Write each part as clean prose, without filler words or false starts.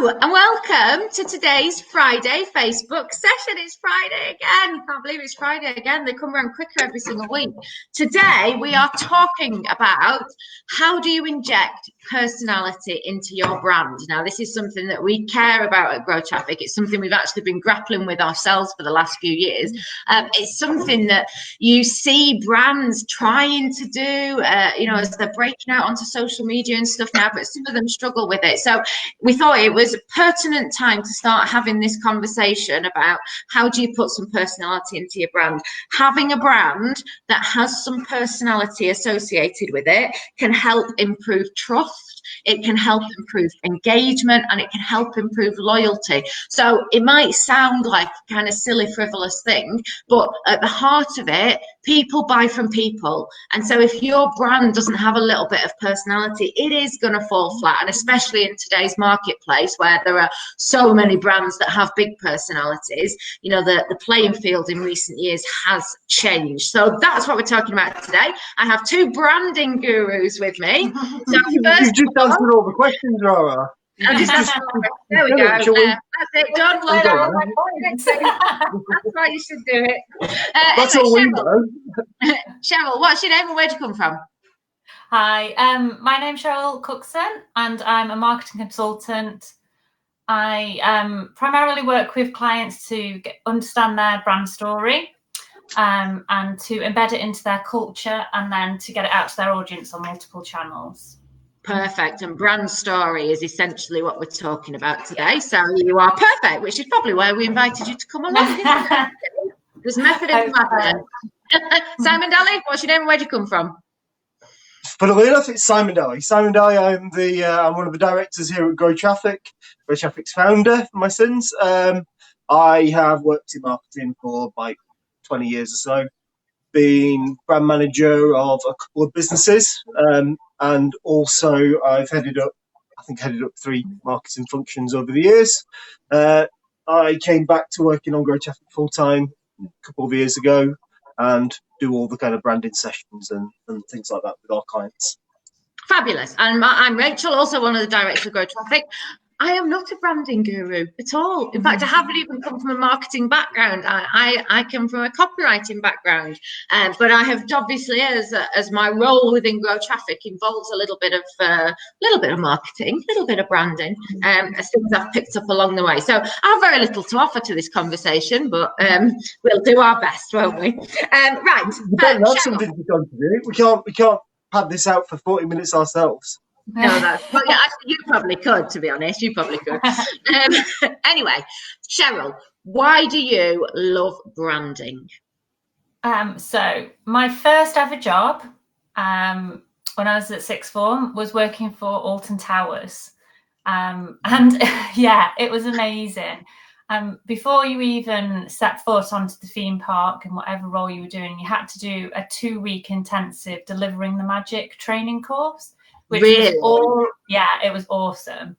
And welcome to today's Friday Facebook session. It's Friday again. I can't believe it's Friday again. They come around quicker every single week. Today, we are talking about how do you inject personality into your brand. Now, this is something that we care about at Grow Traffic. It's something we've actually been grappling with ourselves for the last few years. It's something that you see brands trying to do, as they're breaking out onto social media and stuff now, but some of them struggle with it. So we thought it was a pertinent time to start having this conversation about how do you put some personality into your brand. Having a brand that has some personality associated with it can help improve trust, it can help improve engagement, and it can help improve loyalty. So it might sound like a kind of silly, frivolous thing, but at the heart of it, people buy from people. And so if your brand doesn't have a little bit of personality, it is going to fall flat. And especially in today's marketplace where there are so many brands that have big personalities, the playing field in recent years has changed. So that's what we're talking about today. I have two branding gurus with me. So You've just answered all the questions, Rara. There we go. That's it. Done. Well done. That's why you should do it. That's all we know. Sheryl, what's your name and where'd you come from? Hi, my name's Rachel Cookson and I'm a marketing consultant. I primarily work with clients to understand their brand story and to embed it into their culture and then to get it out to their audience on multiple channels. Perfect. And brand story is essentially what we're talking about today. So you are perfect, which is probably why we invited you to come along. There's method in the madness. Simon Dalley, what's your name and where'd you come from? Funnily enough, it's Simon Dalley. Simon Dalley, I'm one of the directors here at Grow Traffic. Grow Traffic's founder for my sins. I have worked in marketing for like 20 years or so, been brand manager of a couple of businesses, and also I've headed up 3 marketing functions over the years. I came back to working on Grow Traffic full time a couple of years ago and do all the kind of branding sessions and things like that with our clients. Fabulous. And I'm Rachel, also one of the directors of Grow Traffic. I am not a branding guru at all. In fact, I haven't even come from a marketing background. I come from a copywriting background. But I have obviously, as my role within Grow Traffic involves a little bit of marketing, a little bit of branding, as things I've picked up along the way. So I have very little to offer to this conversation, but we'll do our best, won't we? Right. We don't have something to contribute. We can't pad this out for 40 minutes ourselves. No, actually, you probably could, to be honest. You probably could. Anyway, Sheryl, why do you love branding? So my first ever job when I was at sixth form was working for Alton Towers. And yeah, it was amazing. Before you even set foot onto the theme park and whatever role you were doing, you had to do a 2-week intensive Delivering the Magic training course. Which really? It was awesome.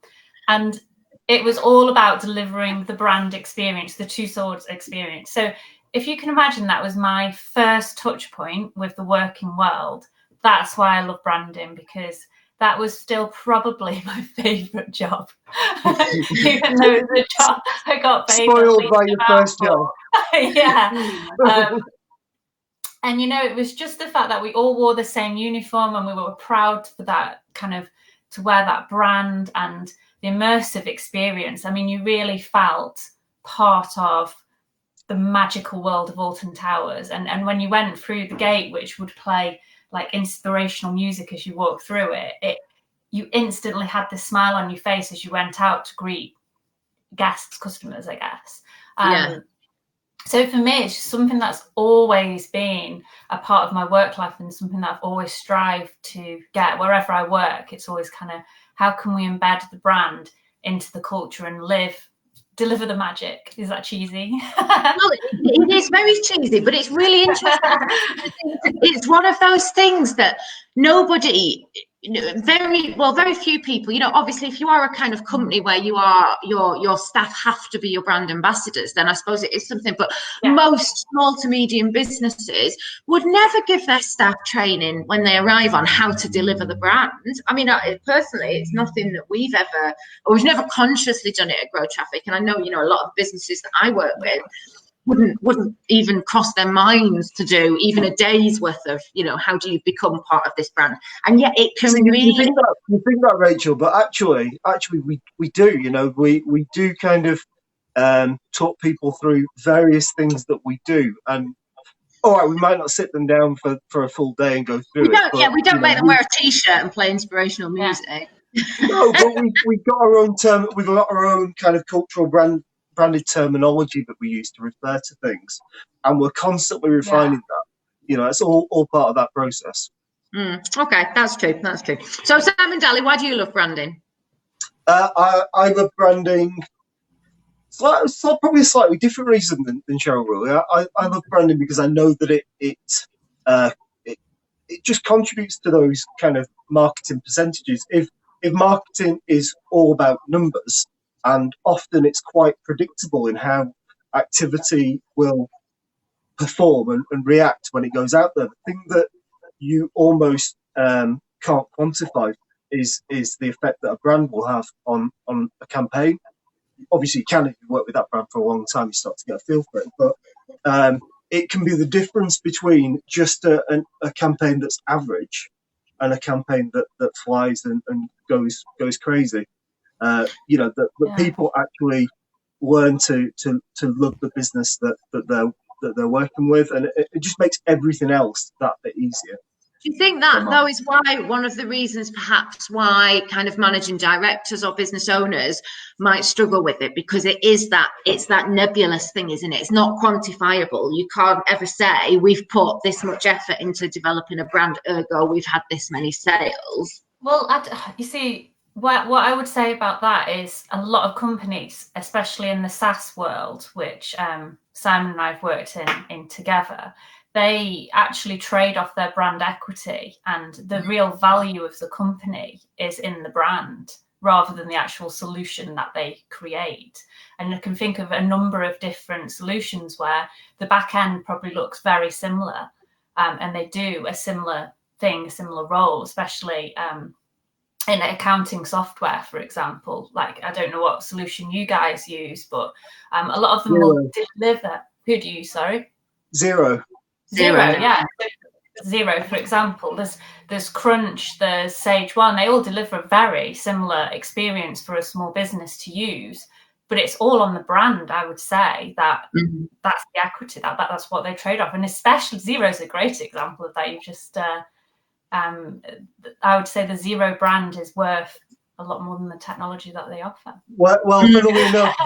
And it was all about delivering the brand experience, the Two Swords experience. So if you can imagine, that was my first touch point with the working world. That's why I love branding, because that was still probably my favourite job. Even though it was a job I got paid. Spoiled by your first job. Yeah. And, it was just the fact that we all wore the same uniform and we were proud for that to wear that brand and the immersive experience. I mean, you really felt part of the magical world of Alton Towers. And when you went through the gate, which would play like inspirational music as you walked through it, you instantly had this smile on your face as you went out to greet guests, customers, I guess. So for me, it's something that's always been a part of my work life and something that I've always strived to get wherever I work. It's always how can we embed the brand into the culture and deliver the magic? Is that cheesy? Well, it is very cheesy, but it's really interesting. It's one of those things that nobody very few people, obviously if you are a kind of company where you are your staff have to be your brand ambassadors, then I suppose it is something, but most small to medium businesses would never give their staff training when they arrive on how to deliver the brand. I mean, personally, it's nothing that we've never consciously done it at Grow Traffic, and I know a lot of businesses that I work with wouldn't even cross their minds to do even a day's worth of, how do you become part of this brand? And yet it can really... You think that, Rachel, but actually we do, we do kind of talk people through various things that we do. And all right, we might not sit them down for a full day and go through it. We don't make them wear a t-shirt and play inspirational music. No, but we've got our own term, we've got our own kind of cultural branded terminology that we use to refer to things, and we're constantly refining that. It's all part of that process. Okay, that's true. So Sam and Dalley, why do you love branding? I love branding. It's probably a slightly different reason than Sheryl, really. I love branding because I know that it just contributes to those kind of marketing percentages. If marketing is all about numbers, and often it's quite predictable in how activity will perform and react when it goes out there, the thing that you almost can't quantify is the effect that a brand will have on a campaign. Obviously, you can if you work with that brand for a long time, you start to get a feel for it. But it can be the difference between just a campaign that's average and a campaign that flies and goes crazy. That people actually learn to love the business that they're working with, and it just makes everything else that bit easier. Do you think that, though, is one of the reasons perhaps why kind of managing directors or business owners might struggle with it? Because it's that nebulous thing, isn't it? It's not quantifiable. You can't ever say we've put this much effort into developing a brand, ergo we've had this many sales. Well, you see, what I would say about that is a lot of companies, especially in the SaaS world, which Simon and I have worked in together, they actually trade off their brand equity, and the real value of the company is in the brand rather than the actual solution that they create. And I can think of a number of different solutions where the back end probably looks very similar, and they do a similar thing, a similar role, especially in accounting software, for example. Like, I don't know what solution you guys use, but a lot of them will deliver. Who do you use, sorry? Xero, yeah. Xero, for example. There's Crunch, there's Sage One. They all deliver a very similar experience for a small business to use, but it's all on the brand. I would say that that's the equity, that's what they trade off. And especially Xero is a great example of that. You just I would say the Xero brand is worth a lot more than the technology that they offer. Well, funnily enough,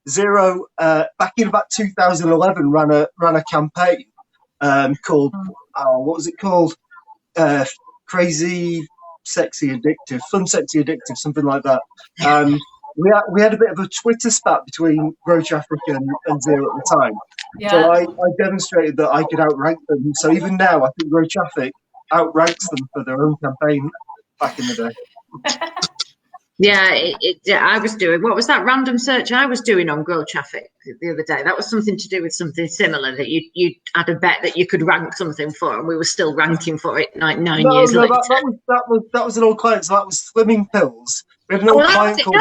Xero back in about 2011 ran a campaign called what was it called? Crazy, sexy, addictive, fun, sexy, addictive, something like that. We had a bit of a Twitter spat between Grow Traffic and Xero at the time. Yeah. So I demonstrated that I could outrank them. So even now, I think Grow Traffic outranks them for their own campaign back in the day. Yeah, I was doing, what was that random search I was doing on Grow Traffic the other day? That was something to do with something similar, that you had a bet that you could rank something for, and we were still ranking for it like 9 years later. That was an old client, so that was slimming pills. We had an old client called...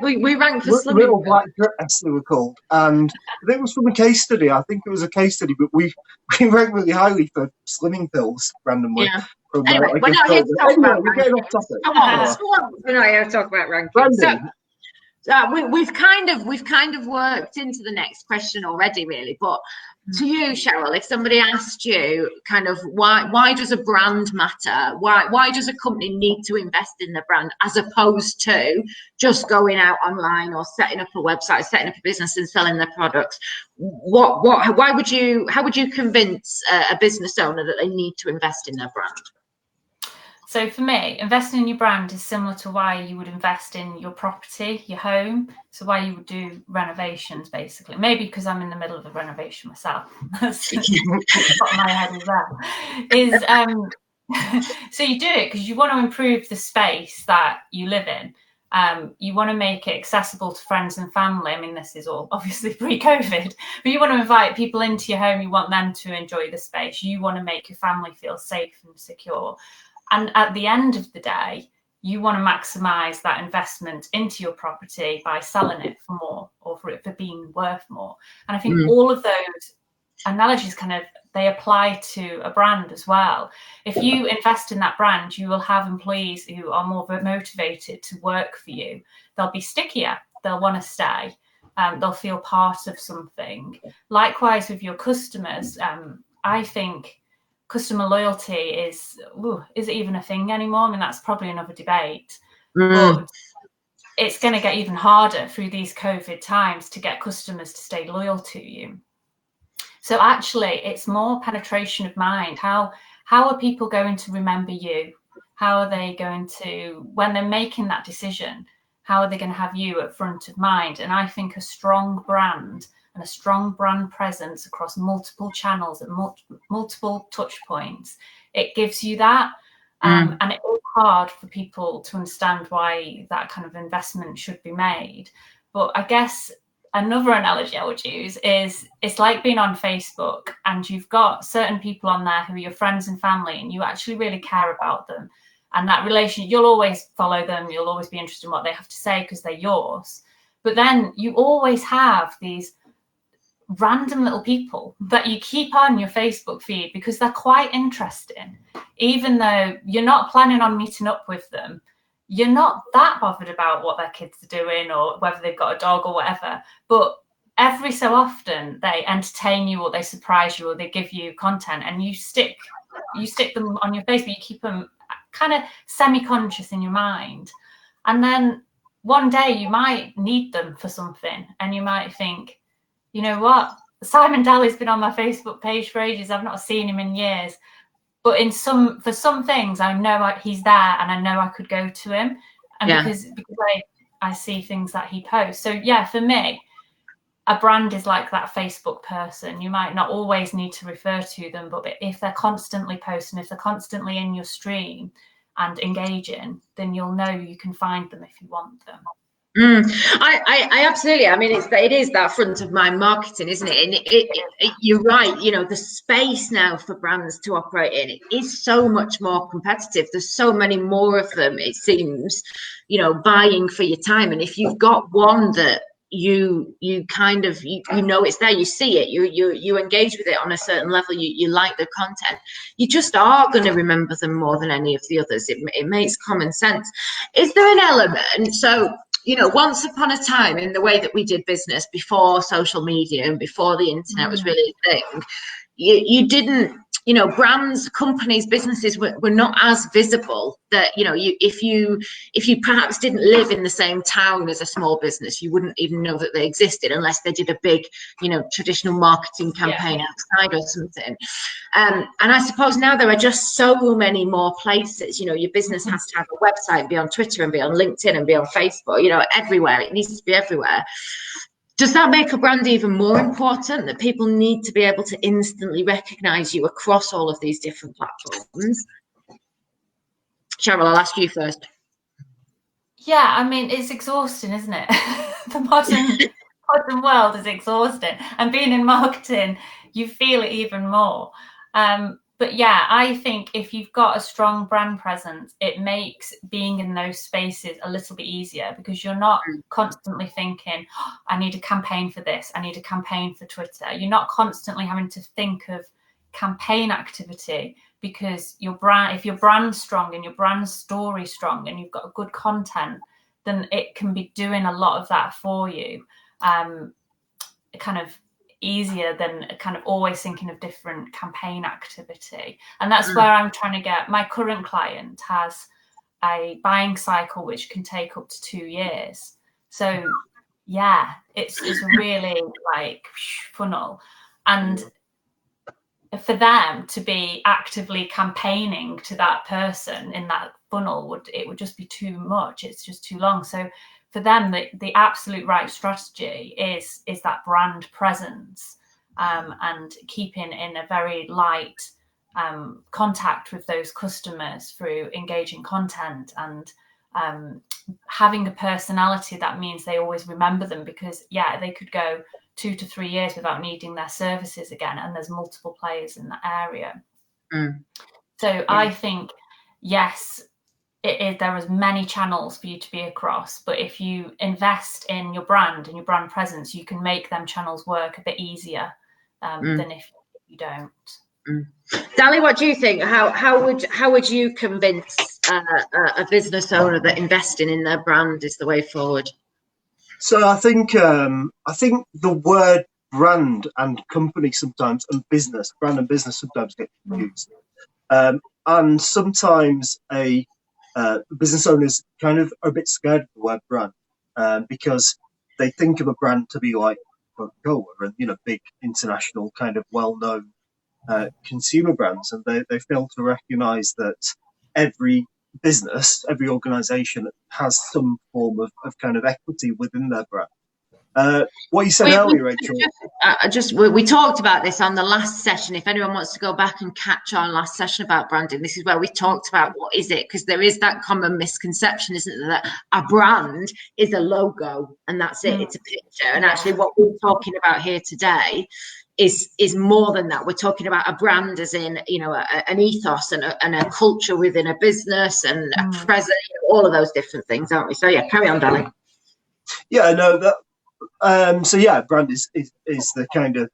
we ranked for slimming Little Black Dress, they were called. And I think it was from a case study. I think it was a case study, but we ranked really highly for slimming pills randomly. Yeah. Anyway, we're not here to talk about we're getting off topic. Come on, we're not here to talk about rankings. So we've kind of worked into the next question already, really. But to you, Sheryl, if somebody asked you kind of why does a brand matter? Why does a company need to invest in the brand as opposed to just going out online or setting up a website, setting up a business and selling their products? How would you convince a business owner that they need to invest in their brand? So for me, investing in your brand is similar to why you would invest in your property, your home. So why you would do renovations, basically. Maybe because I'm in the middle of a renovation myself. That's what my head is there. So you do it because you want to improve the space that you live in. You want to make it accessible to friends and family. I mean, this is all obviously pre-COVID, but you want to invite people into your home. You want them to enjoy the space. You want to make your family feel safe and secure. And at the end of the day, you want to maximize that investment into your property by selling it for more, or for it for being worth more. And I think all of those analogies they apply to a brand as well. If you invest in that brand, you will have employees who are more motivated to work for you. They'll be stickier. They'll want to stay. They'll feel part of something. Likewise with your customers, I think customer loyalty is it even a thing anymore? I mean, that's probably another debate. But it's going to get even harder through these COVID times to get customers to stay loyal to you. So actually, it's more penetration of mind. How are people going to remember you? How are they going to, when they're making that decision, how are they going to have you at front of mind? And I think a strong brand and a strong brand presence across multiple channels and multiple touch points, it gives you that. And it is hard for people to understand why that kind of investment should be made. But I guess another analogy I would use is it's like being on Facebook and you've got certain people on there who are your friends and family and you actually really care about them. And that relation, you'll always follow them. You'll always be interested in what they have to say because they're yours. But then you always have these random little people that you keep on your Facebook feed because they're quite interesting. Even though you're not planning on meeting up with them, you're not that bothered about what their kids are doing or whether they've got a dog or whatever. But every so often they entertain you or they surprise you or they give you content and you stick them on your Facebook. You keep them kind of semi-conscious in your mind. And then one day you might need them for something and you might think, you know what, Simon Dalley's been on my Facebook page for ages. I've not seen him in years. But for some things, I know he's there and I know I could go to him. And because I see things that he posts. So yeah, for me, a brand is like that Facebook person. You might not always need to refer to them, but if they're constantly posting, if they're constantly in your stream and engaging, then you'll know you can find them if you want them. I absolutely. I mean, it is that front of mind marketing, isn't it? And you're right. You know, the space now for brands to operate in it is so much more competitive. There's so many more of them. It seems, buying for your time. And if you've got one that you kind of you know it's there, you see it, you engage with it on a certain level, you like the content, you just are going to remember them more than any of the others. It makes common sense. Is there an element? So, once upon a time in the way that we did business before social media and before the internet was really a thing, you didn't, brands, companies, businesses were not as visible that, if you perhaps didn't live in the same town as a small business, you wouldn't even know that they existed unless they did a big, traditional marketing campaign outside or something. And I suppose now there are just so many more places. Your business has to have a website, be on Twitter and be on LinkedIn and be on Facebook, everywhere. It needs to be everywhere. Does that make a brand even more important, that people need to be able to instantly recognize you across all of these different platforms? Cheryl, I'll ask you first. Yeah, I mean, it's exhausting, isn't it? The modern world is exhausting. And being in marketing, you feel it even more. But yeah, I think if you've got a strong brand presence, it makes being in those spaces a little bit easier because you're not constantly thinking, I need a campaign for this, I need a campaign for Twitter. You're not constantly having to think of campaign activity because if your brand's strong and your brand story strong and you've got good content, then it can be doing a lot of that for you. Kind of easier than kind of always thinking of different campaign activity. And that's where I'm trying to get. My current client has a buying cycle which can take up to 2 years. So yeah, it's really like funnel. And for them to be actively campaigning to that person in that funnel would just be too much. It's just too long. So for them, the absolute right strategy is that brand presence and keeping in a very light contact with those customers through engaging content and having a personality that means they always remember them, because they could go 2 to 3 years without needing their services again, and there's multiple players in that area. So I think, yes, there is many channels for you to be across, but if you invest in your brand and your brand presence, you can make them channels work a bit easier than if you don't. Dalley, what do you think? How would you convince a business owner that investing in their brand is the way forward? So I think the word brand and company sometimes, and brand and business sometimes get confused, and sometimes business owners kind of are a bit scared of the word brand because they think of a brand to be like Coca-Cola and big international kind of well-known consumer brands, and they fail to recognize that every business, every organization has some form of kind of equity within their brand. What you said earlier, Rachel. We talked about this on the last session. If anyone wants to go back and catch our last session about branding, this is where we talked about what is it, because there is that common misconception, isn't there, that a brand is a logo and that's it, it's a picture. And actually what we're talking about here today is more than that. We're talking about a brand as in, an ethos and a culture within a business and a presence, all of those different things, aren't we? So carry on, Dalley. Yeah, no, that. Brand is the kind of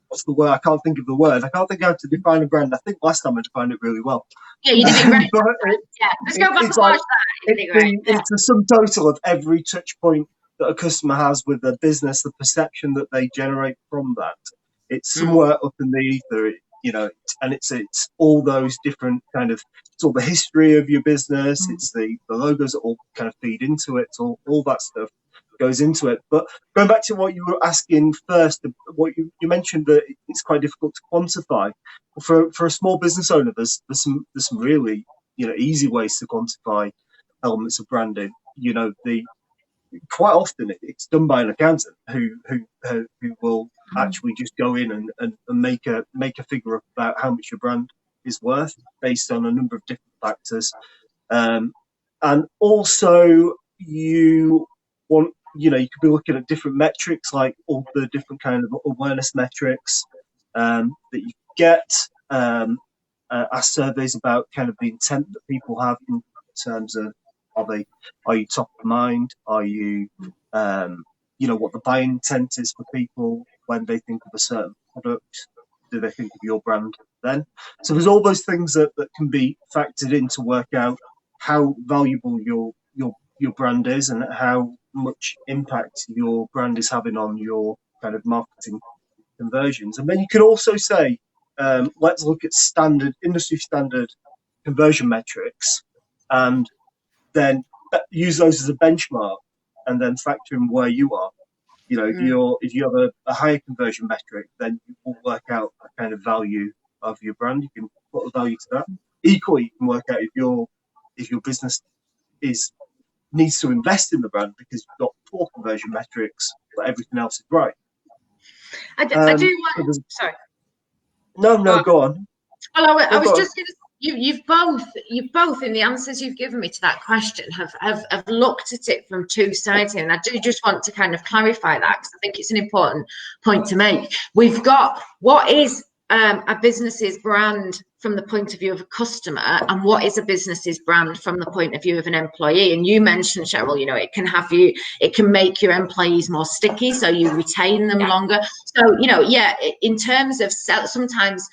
what's the word? I can't think of the word. I can't think how to define a brand. I think last time I defined it really well. Yeah, you did it great. Let's go back and watch that. It's the sum total of every touch point that a customer has with their business, the perception that they generate from that. It's somewhere up in the ether, and it's all those different it's all the history of your business. It's the logos that all kind of feed into it. All that stuff goes into it. But going back to what you were asking first, what you mentioned that it's quite difficult to quantify. For a small business owner, there's some really easy ways to quantify elements of branding. Quite often it's done by an accountant who will actually just go in and make a figure up about how much your brand is worth based on a number of different factors, and also you could be looking at different metrics, like all the different kind of awareness metrics that you get. Ask surveys about kind of the intent that people have in terms of are you top of mind? Are you what the buying intent is for people when they think of a certain product? Do they think of your brand then? So there's all those things that can be factored in to work out how valuable your brand is and how much impact your brand is having on your kind of marketing conversions. And then you can also say, let's look at industry standard conversion metrics, and then use those as a benchmark, and then factor in where you are. If you have a higher conversion metric, then you will work out a kind of value of your brand. You can put a value to that. Equally, you can work out if your business needs to invest in the brand because you've got poor conversion metrics, but everything else is right. I do want. Sorry. No, go on. Well, I was just going to. You've both in the answers you've given me to that question have looked at it from two sides here, and I do just want to kind of clarify that because I think it's an important point to make. We've got what is a business's brand from the point of view of a customer, and what is a business's brand from the point of view of an employee. And you mentioned, Sheryl, it can make your employees more sticky, so you retain them longer. So, in terms of sometimes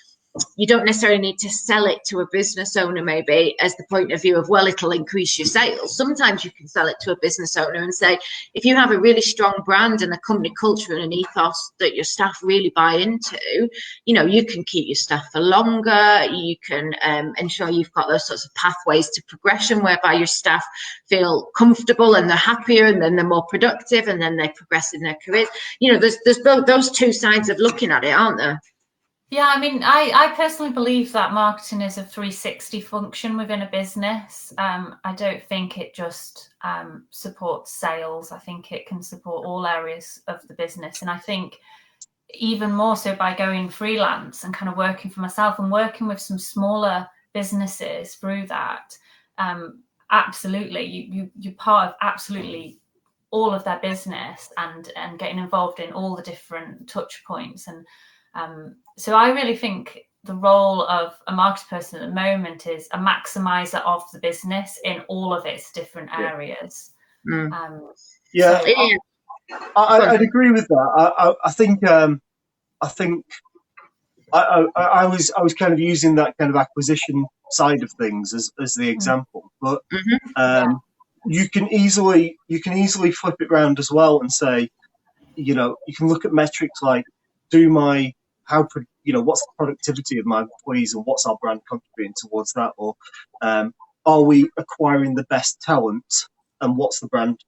you don't necessarily need to sell it to a business owner, maybe as the point of view of, well, it'll increase your sales. Sometimes you can sell it to a business owner and say, if you have a really strong brand and a company culture and an ethos that your staff really buy into, you can keep your staff for longer. You can ensure you've got those sorts of pathways to progression whereby your staff feel comfortable and they're happier, and then they're more productive, and then they progress in their careers. There's those two sides of looking at it, aren't there? Yeah, I mean, I personally believe that marketing is a 360 function within a business. I don't think it just supports sales. I think it can support all areas of the business. And I think even more so by going freelance and kind of working for myself and working with some smaller businesses through that. Absolutely, you're part of absolutely all of their business and getting involved in all the different touch points. And so I really think the role of a marketing person at the moment is a maximizer of the business in all of its different areas. I'd agree with that. I think I was kind of using that kind of acquisition side of things as the example, but you can easily flip it around as well and say, you can look at metrics like, what's the productivity of my employees and what's our brand contributing towards that, or are we acquiring the best talent and what's the brand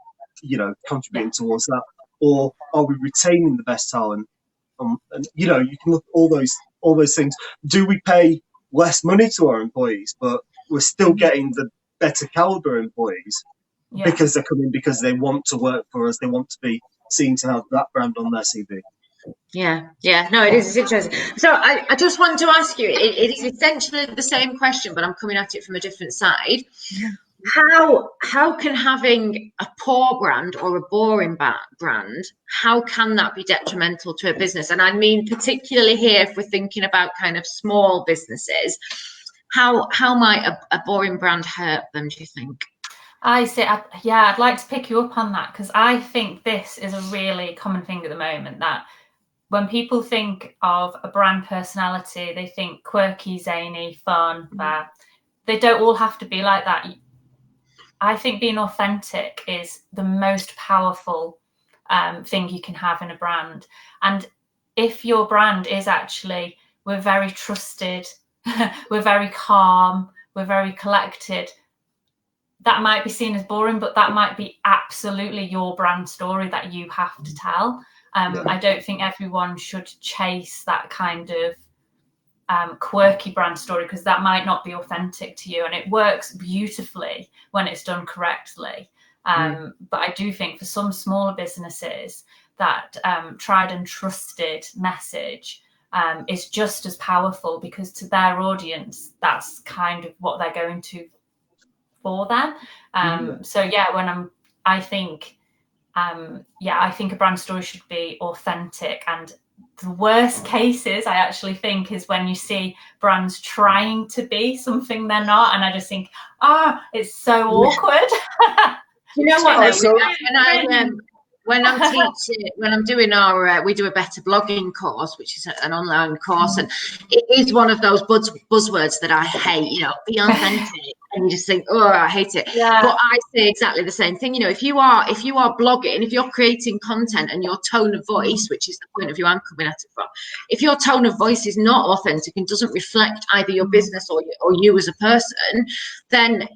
contributing towards that, or are we retaining the best talent? And you can look at all those things. Do we pay less money to our employees, but we're still getting the better caliber employees because they're coming because they want to work for us, they want to be seen to have that brand on their CV. No, it is. It's interesting. So I just want to ask you, it is essentially the same question, but I'm coming at it from a different side. How can having a poor brand or a boring brand, how can that be detrimental to a business? And I mean, particularly here, if we're thinking about kind of small businesses, how might a boring brand hurt them, do you think? I'd like to pick you up on that, because I think this is a really common thing at the moment, that when people think of a brand personality, they think quirky, zany, fun, they don't all have to be like that. I think being authentic is the most powerful thing you can have in a brand. And if your brand is actually, we're very trusted, we're very calm, we're very collected, that might be seen as boring, but that might be absolutely your brand story that you have to tell. I don't think everyone should chase that kind of quirky brand story, because that might not be authentic to you, and it works beautifully when it's done correctly. But I do think for some smaller businesses, that tried and trusted message is just as powerful, because to their audience, that's kind of what they're going to for them. I think a brand story should be authentic. And the worst cases, I actually think, is when you see brands trying to be something they're not, and I just think, it's so awkward. You know what? When I'm teaching, when I'm doing we do a better blogging course, which is an online course, and it is one of those buzzwords that I hate. Be authentic. And you just think, I hate it. But I say exactly the same thing. If you are blogging, if you're creating content, and your tone of voice, which is the point of view I'm coming at it from, if your tone of voice is not authentic and doesn't reflect either your business or you as a person, then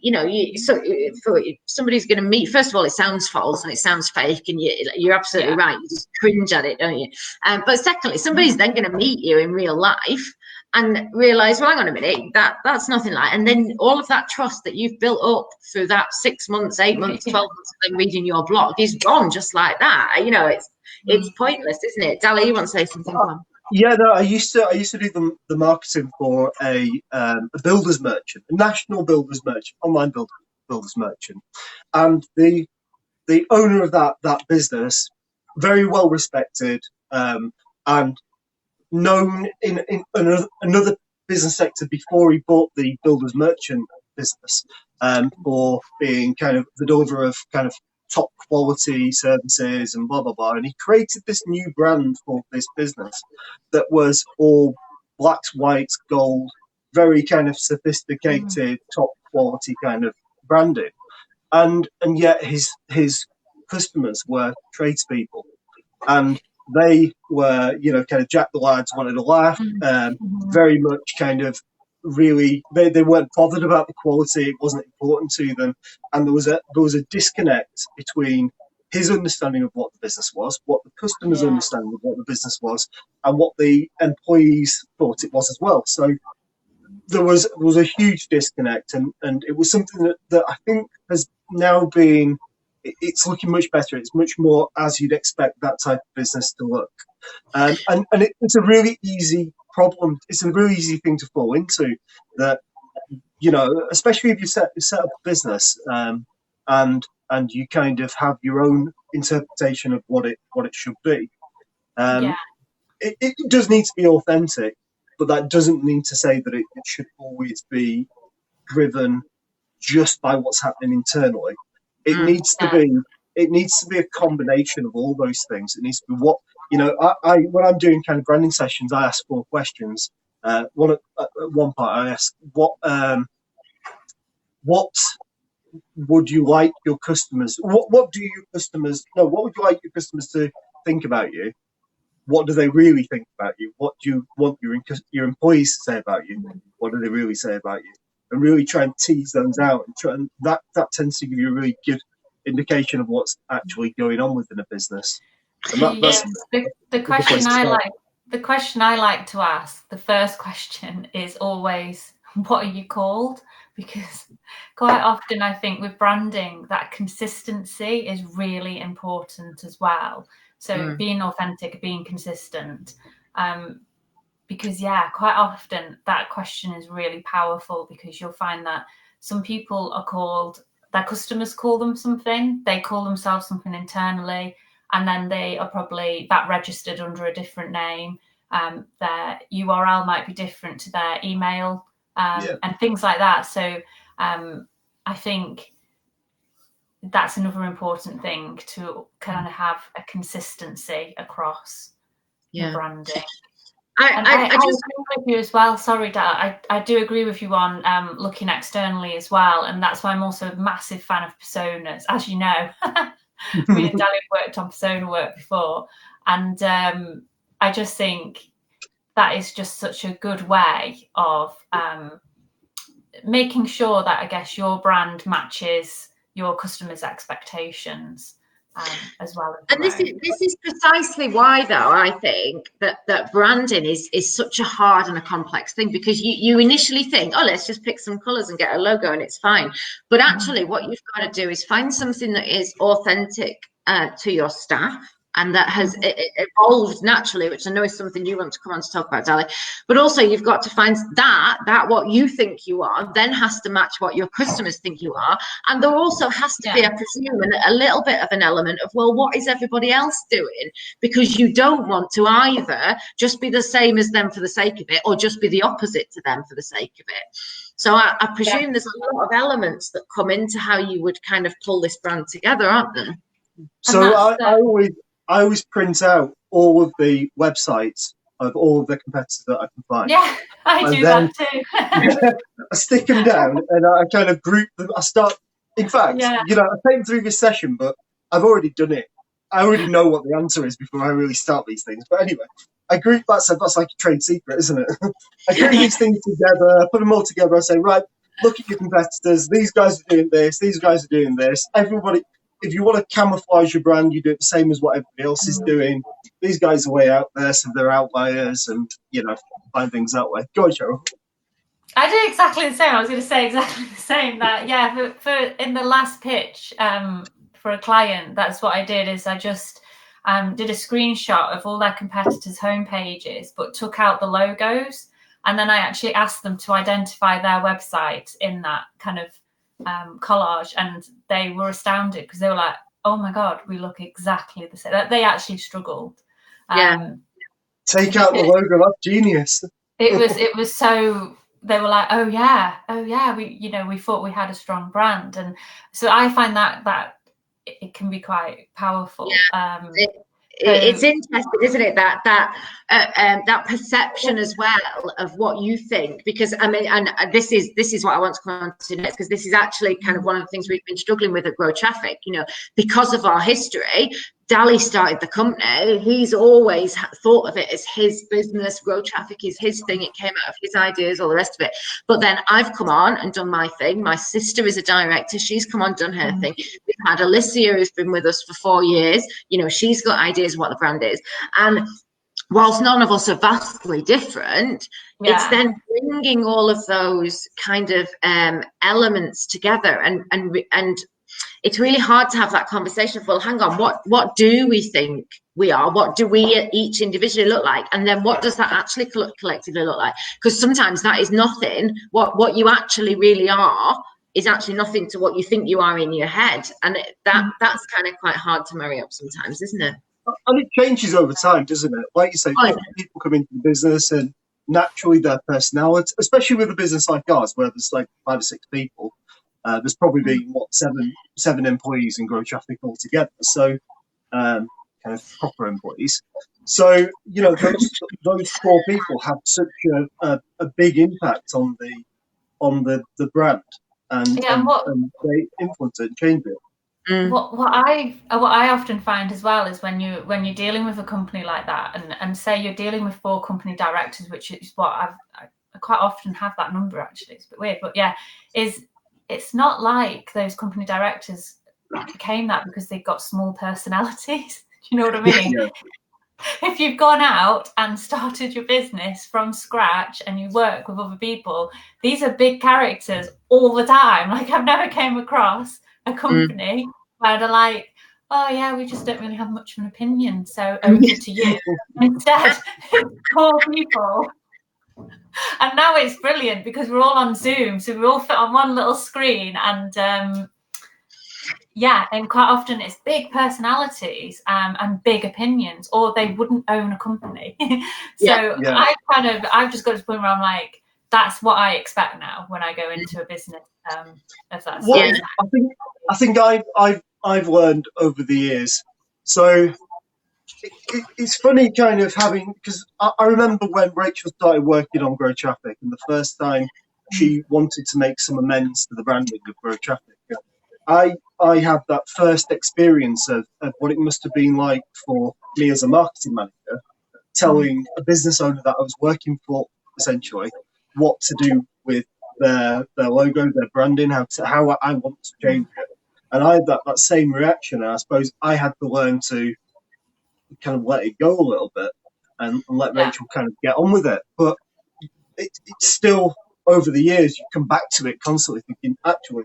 somebody's going to meet. First of all, it sounds false and it sounds fake, and you're absolutely right. You just cringe at it, don't you? But secondly, somebody's then going to meet you in real life and realize, well, hang on a minute, that's nothing like. And then all of that trust that you've built up through that 6 months, 8 months, 12 months of them reading your blog is gone just like that. It's pointless, isn't it? Dalley, you want to say something? I used to do the marketing for a builder's merchant, a national builder's merchant, online builder's merchant, and the owner of that business, very well respected, and known in another business sector before he bought the builder's merchant business, for being kind of the deliverer of kind of top quality services and blah blah blah. And he created this new brand for this business that was all blacks, whites, gold, very kind of sophisticated, top quality kind of branding. And yet his customers were tradespeople, and they were, kind of Jack the lads wanted to laugh, very much kind of really, they weren't bothered about the quality. It wasn't important to them. And there was a disconnect between his understanding of what the business was, what the customers' understanding of what the business was, and what the employees thought it was as well. So there was a huge disconnect, and it was something that I think has now been it's looking much better. It's much more as you'd expect that type of business to look. And it's a really easy problem. It's a really easy thing to fall into, that, you know, especially if you set up a business, and you kind of have your own interpretation of what it should be. It does need to be authentic, but that doesn't mean to say that it should always be driven just by what's happening internally. It needs to be a combination of all those things. It needs to be what, you know, I when I'm doing kind of branding sessions, I ask 4 questions. At one part I ask, what would you like your customers, what would you like your customers to think about you? What do they really think about you? What do you want your employees to say about you? What do they really say about you? And really try and tease those out, and that tends to give you a really good indication of what's actually going on within a business. And that's the question I like to ask, the first question is always, what are you called? Because quite often I think with branding, that consistency is really important as well. So being authentic, being consistent, because quite often that question is really powerful, because you'll find that some people are called, their customers call them something, they call themselves something internally, and then they are probably that registered under a different name. Their URL might be different to their email, and things like that. So I think that's another important thing, to kind of have a consistency across the branding. I just agree with you as well. Sorry, Dad. I do agree with you on looking externally as well, and that's why I'm also a massive fan of personas. As you know, me and Dalley worked on persona work before, and I just think that is just such a good way of making sure that, I guess, your brand matches your customers' expectations. As well. And this is precisely why, though, I think that branding is such a hard and a complex thing, because you initially think, oh, let's just pick some colours and get a logo and it's fine. But actually what you've got to do is find something that is authentic to your staff, and that has evolved naturally, which I know is something you want to come on to talk about, Dalley. But also you've got to find that what you think you are then has to match what your customers think you are. And there also has to be, I presume, a little bit of an element of, well, what is everybody else doing? Because you don't want to either just be the same as them for the sake of it, or just be the opposite to them for the sake of it. So I presume there's a lot of elements that come into how you would kind of pull this brand together, aren't there? So I always print out all of the websites of all of the competitors that I can find. Yeah, I do that too. I stick them down and I kind of group them. In fact, you know, I came through this session, but I've already done it. I already know what the answer is before I really start these things. But anyway, I group that's like a trade secret, isn't it? I group these things together, I put them all together. I say, right, look at your competitors. These guys are doing this. These guys are doing this. Everybody. If you want to camouflage your brand, you do it the same as what everybody else is doing. These guys are way out there, so they're outliers, and, you know, find things that way. Go on, Cheryl. I do exactly the same. I was going to say exactly the same. That for in the last pitch for a client, that's what I did. Is I just did a screenshot of all their competitors' homepages, but took out the logos, and then I actually asked them to identify their website in that kind of collage, and they were astounded, because they were like, oh my god, we look exactly the same. They actually struggled. Take out the logo. That's genius. It was so, they were like, oh yeah, we thought we had a strong brand. And so I find that it can be quite powerful. It's interesting, isn't it, that perception as well of what you think, because I mean, and this is what I want to come on to next, because this is actually kind of one of the things we've been struggling with at Grow Traffic, you know, because of our history. Dalley started the company. He's always thought of it as his business. Grow Traffic is his thing. It came out of his ideas, all the rest of it. But then I've come on and done my thing. My sister is a director. She's come on, done her thing. We've had Alicia, who's been with us for 4 years. You know, she's got ideas of what the brand is. And whilst none of us are vastly different, it's then bringing all of those kind of elements together and it's really hard to have that conversation of, well, hang on, what do we think we are? What do we each individually look like? And then what does that actually collectively look like? Because sometimes that is nothing. What you actually really are is actually nothing to what you think you are in your head. And that's kind of quite hard to marry up sometimes, isn't it? And it changes over time, doesn't it? Like you say, people come into the business and naturally their personality, especially with a business like ours, where there's like 5 or 6 people, there's probably been, seven employees in Grow Traffic altogether. So, kind of proper employees. So, you know, those 4 people have such a big impact on the brand, and they influence it and change it. What I often find as well is when you're dealing with a company like that, and say you're dealing with 4 company directors, which is what I quite often have that number, actually. It's a bit weird, but yeah, it's not like those company directors became that because they've got small personalities. Do you know what I mean? Yeah. If you've gone out and started your business from scratch and you work with other people, these are big characters all the time. Like, I've never came across a company where they're like, oh yeah, we just don't really have much of an opinion, so over to you. Instead, it's 4 people. And now it's brilliant because we're all on Zoom, so we all fit on one little screen, and and quite often it's big personalities and big opinions, or they wouldn't own a company. I've just got to the point where I'm like, that's what I expect now when I go into a business. I think I've learned over the years. So it's funny kind of having, because I remember when Rachel started working on Grow Traffic, and the first time she wanted to make some amends to the branding of Grow Traffic, I had that first experience of what it must have been like for me as a marketing manager, telling a business owner that I was working for, essentially, what to do with their logo, their branding, how I want to change it. And I had that same reaction, and I suppose I had to learn to kind of let it go a little bit and let Rachel kind of get on with it. But it's still, over the years, you come back to it constantly thinking, actually,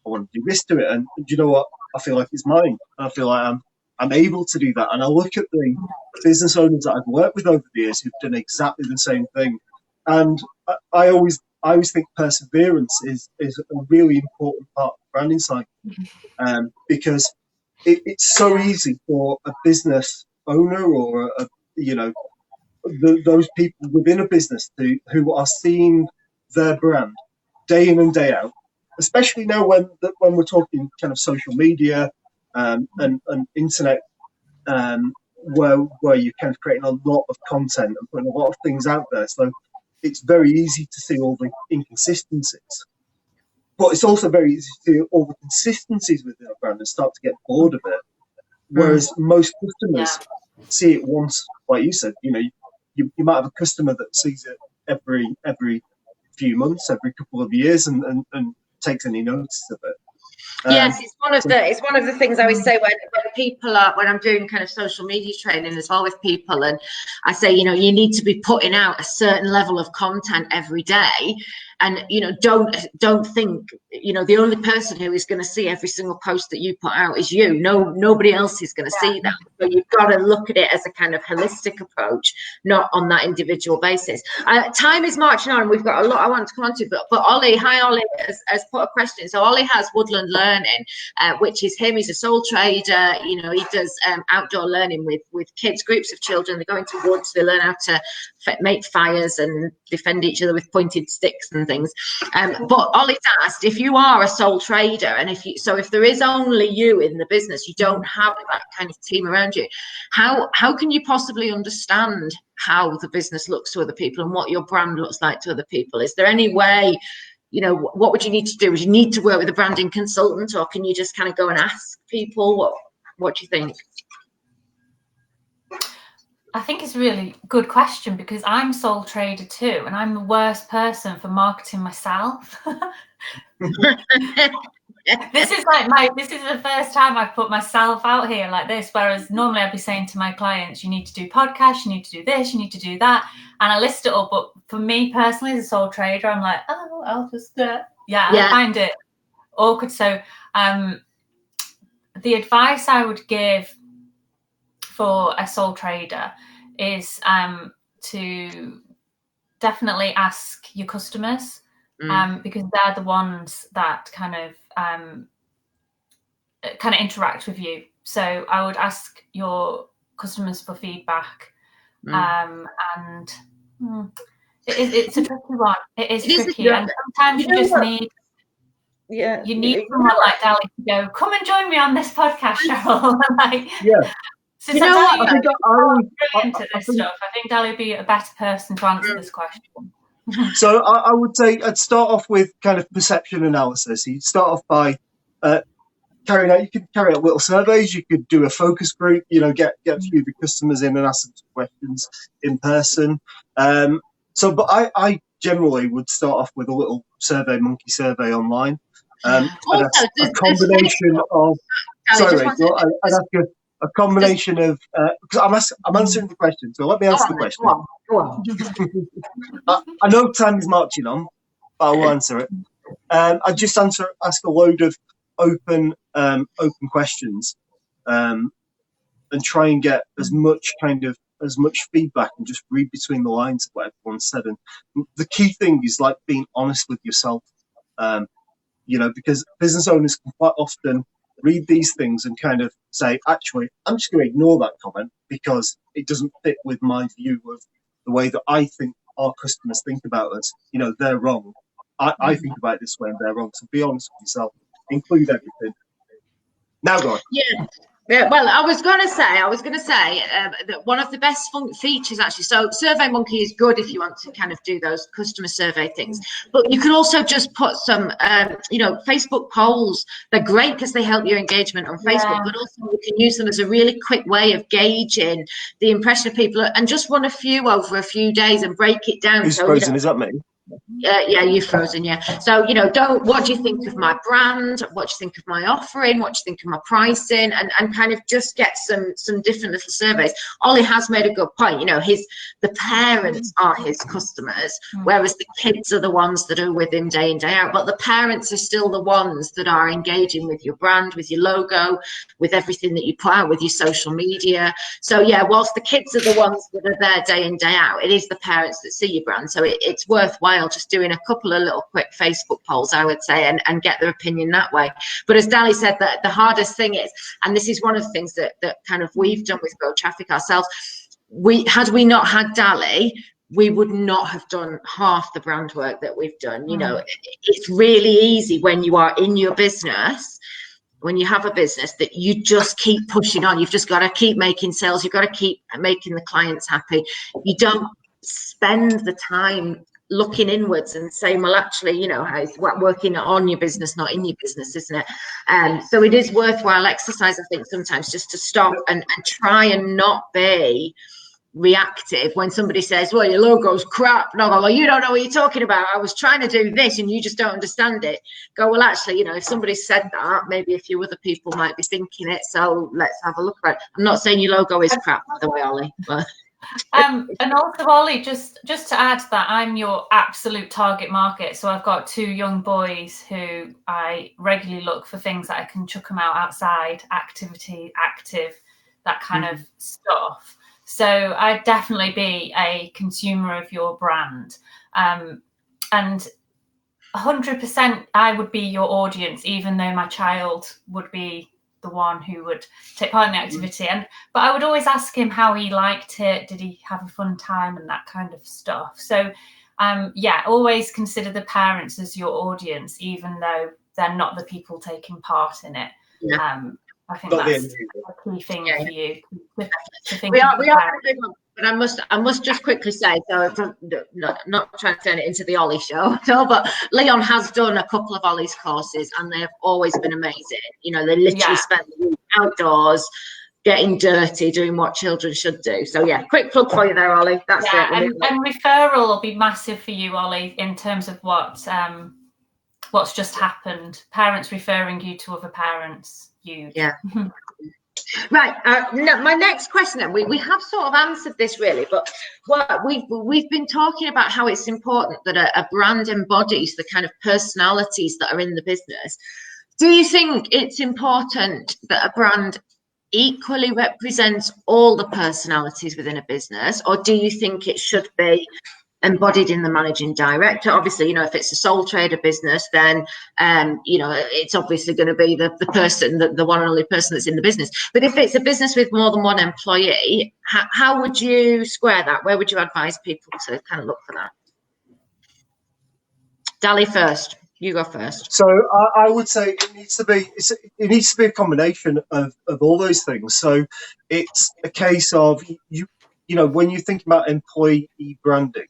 I want to do this to it, and do you know what? I feel like it's mine. I feel like I'm able to do that. And I look at the business owners that I've worked with over the years who've done exactly the same thing, and I always think perseverance is a really important part of the branding cycle, because it's so easy for a business owner or those people within a business who are seeing their brand day in and day out, especially now when we're talking kind of social media and internet, where you're kind of creating a lot of content and putting a lot of things out there. So it's very easy to see all the inconsistencies. But it's also very easy to see all the consistencies within a brand and start to get bored of it. Whereas most customers see it once, like you said, you might have a customer that sees it every few months, every couple of years, and takes any notice of it. Yes, it's one of the things I always say when I'm doing kind of social media training as well with people, and I say, you need to be putting out a certain level of content every day, and don't think the only person who is going to see every single post that you put out is you. Nobody else is going to see that. So you've got to look at it as a kind of holistic approach, not on that individual basis. Time is marching on. We've got a lot I want to come on to, but Ollie, has put a question. So Ollie has Woodland Learning, which is him. He's a sole trader. He does outdoor learning with kids, groups of children. They go into woods. They learn how to make fires and defend each other with pointed sticks and things. But Ollie's asked, if you are a sole trader, and if there is only you in the business, you don't have that kind of team around you, how can you possibly understand how the business looks to other people and what your brand looks like to other people? Is there any way? What would you need to do? Would you need to work with a branding consultant, or can you just kind of go and ask people? What do you think? I think it's a really good question, because I'm sole trader too, and I'm the worst person for marketing myself. This is the first time I've put myself out here like this, whereas normally I'd be saying to my clients, you need to do podcasts, you need to do this, you need to do that, and I list it all. But for me personally, as a sole trader, I'm like, oh, I'll just I find it awkward. So the advice I would give for a sole trader is to definitely ask your customers, because they're the ones that kind of interact with you. So I would ask your customers for feedback, and it's a tricky one. It is tricky, and sometimes you just need. Yeah, you need someone like Dalley to go, come and join me on this podcast, Cheryl. Like, yeah. Since I think I I think Dalley would be a better person to answer this question. So I would say I'd start off with kind of perception analysis. You'd start off by you could carry out little surveys. You could do a focus group. Get a few of your customers in and ask them some questions in person. But I generally would start off with a little survey monkey survey online. And a combination of. Sorry, Rachel. I'd ask you a combination of because I'm answering the question. So let me answer the question. Go on. I know time is marching on, but I will answer it. I just ask a load of open questions, and try and get as much feedback and just read between the lines of what everyone said. And the key thing is like being honest with yourself, because business owners can quite often read these things and kind of say, actually, I'm just going to ignore that comment because it doesn't fit with my view of the way that I think our customers think about us. They're wrong. I think about it this way and they're wrong. So be honest with yourself. Include everything. Now go on. Yeah, well, I was going to say that one of the best features actually. So SurveyMonkey is good if you want to kind of do those customer survey things, but you can also just put some, Facebook polls. They're great because they help your engagement on Facebook, but also you can use them as a really quick way of gauging the impression of people and just run a few over a few days and break it down. Who's frozen? Is that me? Yeah, you're frozen. Yeah. So, what do you think of my brand? What do you think of my offering? What do you think of my pricing? And kind of just get some different little surveys. Ollie has made a good point. The parents are his customers, whereas the kids are the ones that are with him day in, day out. But the parents are still the ones that are engaging with your brand, with your logo, with everything that you put out, with your social media. So, yeah, whilst the kids are the ones that are there day in, day out, it is the parents that see your brand. So it's worthwhile just doing a couple of little quick Facebook polls, I would say, and get their opinion that way. But as Dalley said, that the hardest thing is, and this is one of the things that kind of we've done with Grow Traffic ourselves, had we not had Dalley, we would not have done half the brand work that we've done. It's really easy when you are in your business, when you have a business, that you just keep pushing on. You've just got to keep making sales. You've got to keep making the clients happy. You don't spend the time looking inwards and saying, well, actually, it's working on your business, not in your business, isn't it? So it is worthwhile exercise, I think, sometimes just to stop and try and not be reactive when somebody says, well, your logo's crap. No, well, you don't know what you're talking about. I was trying to do this and you just don't understand it. Go, well, actually, if somebody said that, maybe a few other people might be thinking it. So let's have a look at it. I'm not saying your logo is crap, by the way, Ollie, but and also, Ollie, just to add that I'm your absolute target market. So I've got 2 young boys who I regularly look for things that I can chuck them out outside, active, that kind of stuff. So I'd definitely be a consumer of your brand. And 100% I would be your audience, even though my child would be the one who would take part in the activity. But I would always ask him how he liked it. Did he have a fun time and that kind of stuff? So always consider the parents as your audience, even though they're not the people taking part in it. I think that's a key thing for you to think. We are but I must just quickly say, so not trying to turn it into the Ollie show, but Leon has done a couple of Ollie's courses and they've always been amazing. They literally spend the week outdoors, getting dirty, doing what children should do. So quick plug for you there, Ollie. That's it. And referral will be massive for you, Ollie, in terms of what's just happened. Parents referring you to other parents. Huge. Yeah. Right. My next question then, we have sort of answered this really, but we've been talking about how it's important that a brand embodies the kind of personalities that are in the business. Do you think it's important that a brand equally represents all the personalities within a business, or do you think it should be embodied in the managing director? Obviously, if it's a sole trader business, then it's obviously going to be the person, the one and only person that's in the business. But if it's a business with more than one employee, how would you square that? Where would you advise people to kind of look for that? Dalley first. You go first. So I would say it needs to be a combination of all those things. So it's a case of when you think about employee branding,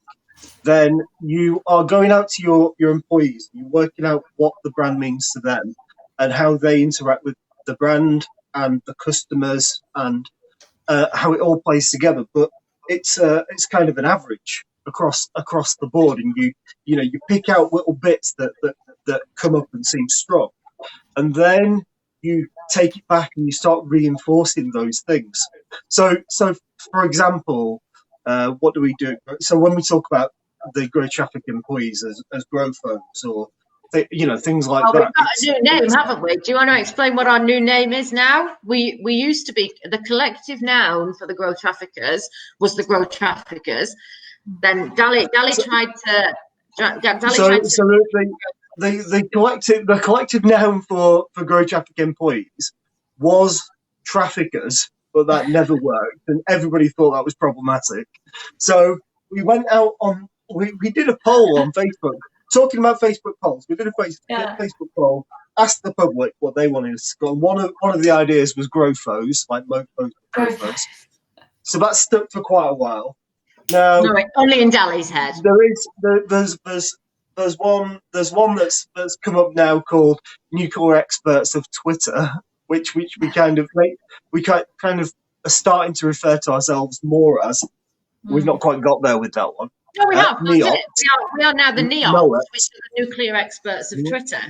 then you are going out to your employees, you're working out what the brand means to them and how they interact with the brand and the customers and how it all plays together. But it's kind of an average across the board, and you pick out little bits that come up and seem strong, and then you take it back and you start reinforcing those things. So for example, what do we do? So when we talk about the Grow Traffic employees as grow folks or things like that. We've got a new name, haven't we? Do you want to explain what our new name is now? We used to be, the collective noun for the Grow Traffickers was the Grow Traffickers. Then Dalley tried to. The collective noun for Grow Traffic employees was traffickers, but that never worked, and everybody thought that was problematic. So we went out we did a poll on Facebook, talking about Facebook polls. We did a Facebook poll, asked the public what they wanted us to call. One of the ideas was growfos, like growfos. So that stuck for quite a while. Now, no, only in Dalley's head. There's one that's come up now called Nuclear Experts of Twitter, which we kind of are starting to refer to ourselves more as. We've not quite got there with that one. No, we have. We are now the NEOPs, which are the Nuclear Experts of Twitter.